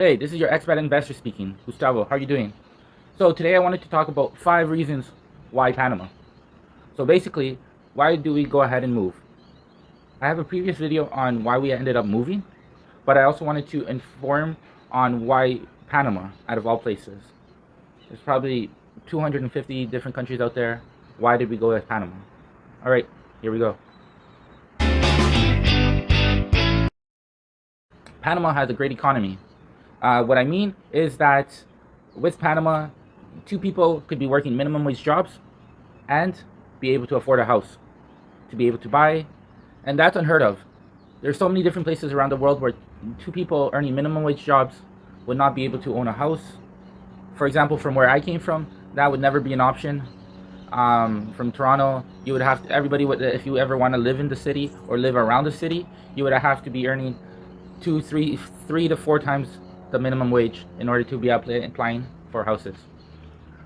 Hey, this is your expat investor speaking, Gustavo. How are you doing? So today I wanted to talk about 5 reasons why Panama. So basically, why do we go ahead and move? I have a previous video on why we ended up moving, but I also wanted to inform on why Panama, out of all places. There's probably 250 different countries out there. Why did we go with Panama? All right, here we go. Panama has a great economy. What I mean is that with Panama, two people could be working minimum wage jobs and be able to afford a house, to be able to buy, and that's unheard of. There's so many different places around the world where two people earning minimum wage jobs would not be able to own a house. For example, from where I came from, that would never be an option. From Toronto, you would have to, everybody would, if you ever want to live in the city or live around the city, you would have to be earning three to four times the minimum wage in order to be applying for houses.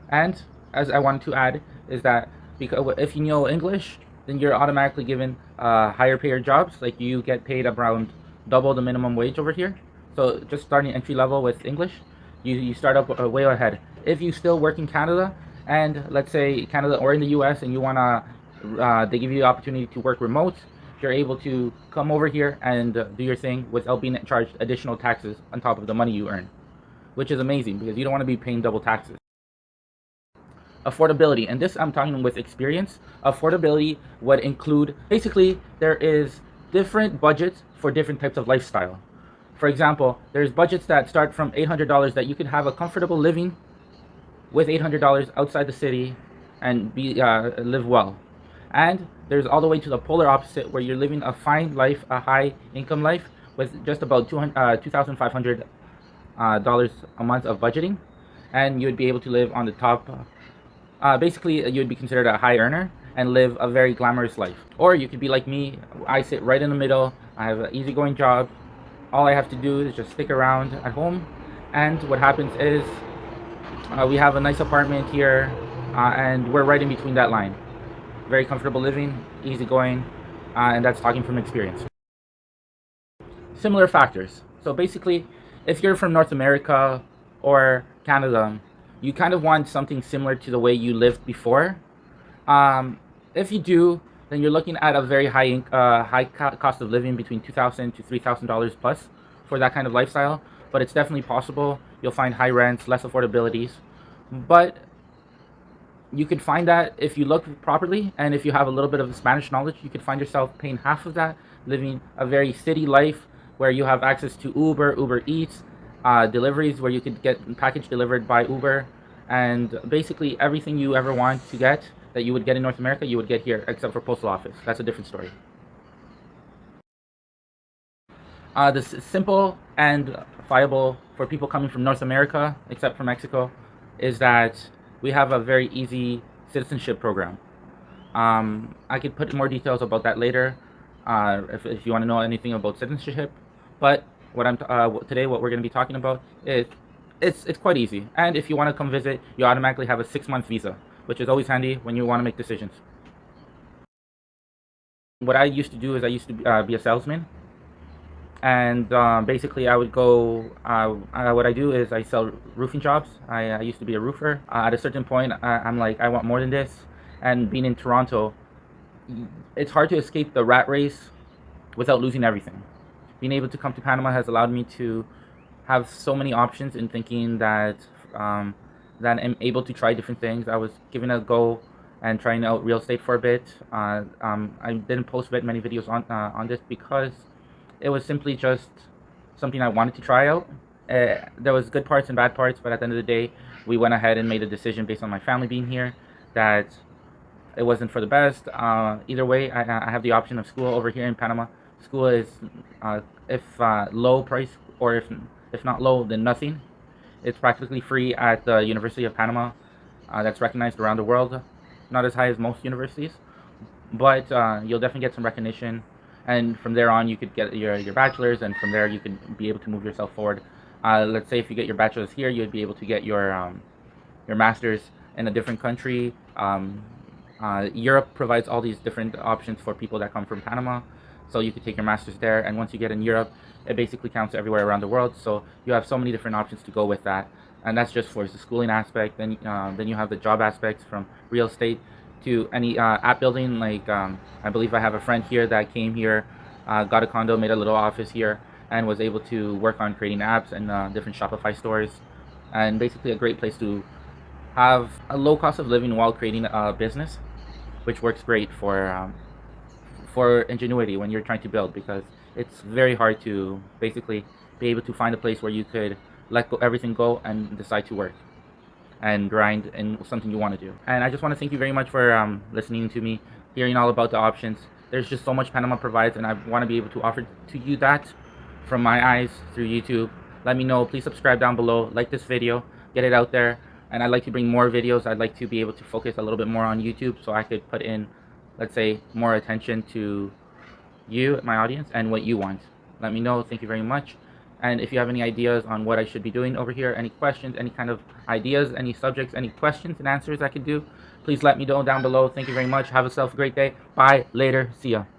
And as I wanted to add is that because if you know English, then you're automatically given higher paid jobs. Like you get paid around double the minimum wage over here. So just starting entry level with English, you start up way ahead. If you still work in Canada, and let's say Canada or in the U.S. and you wanna, they give you the opportunity to work remote, you're able to come over here and do your thing without being charged additional taxes on top of the money you earn, which is amazing because you don't want to be paying double taxes. Affordability, and this I'm talking with experience. Affordability would include, basically there is different budgets for different types of lifestyle. For example, there's budgets that start from $800 that you can have a comfortable living with $800 outside the city and be live well. And there's all the way to the polar opposite where you're living a fine life, a high income life with just about $2,500 dollars a month of budgeting, and you would be able to live on the top. Basically, you would be considered a high earner and live a very glamorous life. Or you could be like me. I sit right in the middle. I have an easygoing job. All I have to do is just stick around at home. And what happens is we have a nice apartment here, and we're right in between that line. Very comfortable living, easygoing, and that's talking from experience. Similar factors. So basically, if you're from North America or Canada, you kind of want something similar to the way you lived before. If you do, then you're looking at a very high cost of living between $2,000 to $3,000 plus for that kind of lifestyle. But it's definitely possible. You'll find high rents, less affordabilities, but you could find that if you look properly and if you have a little bit of Spanish knowledge, you could find yourself paying half of that, living a very city life where you have access to Uber Eats, deliveries where you could get package delivered by Uber, and basically everything you ever want to get that you would get in North America, you would get here, except for postal office. That's a different story. The simple and viable for people coming from North America, except for Mexico, is that we have a very easy citizenship program. I could put more details about that later, if you want to know anything about citizenship. But today, what we're going to be talking about is it's quite easy. And if you want to come visit, you automatically have a 6-month visa, which is always handy when you want to make decisions. What I used to do is I used to be a salesman, and basically I would go. What I do is I sell roofing jobs. I used to be a roofer. At a certain point, I'm like, I want more than this. And being in Toronto, it's hard to escape the rat race without losing everything. Being able to come to Panama has allowed me to have so many options in thinking that I'm able to try different things. I was giving it a go and trying out real estate for a bit. I didn't post many videos on this because it was simply just something I wanted to try out. There was good parts and bad parts, but at the end of the day, we went ahead and made a decision based on my family being here that it wasn't for the best. Either way, I have the option of school over here in Panama. School is, if low price, or if not low, then nothing. It's practically free at the University of Panama. That's recognized around the world. Not as high as most universities, but you'll definitely get some recognition. And from there on, you could get your bachelor's, and from there you could be able to move yourself forward. Let's say if you get your bachelor's here, you'd be able to get your master's in a different country. Europe provides all these different options for people that come from Panama. so you could take your master's there. And once you get in Europe, it basically counts everywhere around the world. So you have so many different options to go with that. And that's just for the schooling aspect. Then you have the job aspects, from real estate to any app building. Like I believe I have a friend here that came here, got a condo, made a little office here, and was able to work on creating apps and different Shopify stores. And basically a great place to have a low cost of living while creating a business, which works great for ingenuity when you're trying to build, because it's very hard to basically be able to find a place where you could let everything go and decide to work and grind in something you want to do. And I just want to thank you very much for listening to me, hearing all about the options. There's just so much Panama provides, and I want to be able to offer to you that from my eyes through YouTube. Let me know. Please subscribe down below, like this video, get it out there. And I'd like to bring more videos. I'd like to be able to focus a little bit more on YouTube, so I could put in, let's say, more attention to you, my audience, and what you want. Let me know. Thank you very much. And if you have any ideas on what I should be doing over here, any questions, any kind of ideas, any subjects, any questions and answers I could do, please let me know down below. Thank you very much. Have yourself a great day. Bye. Later. See ya.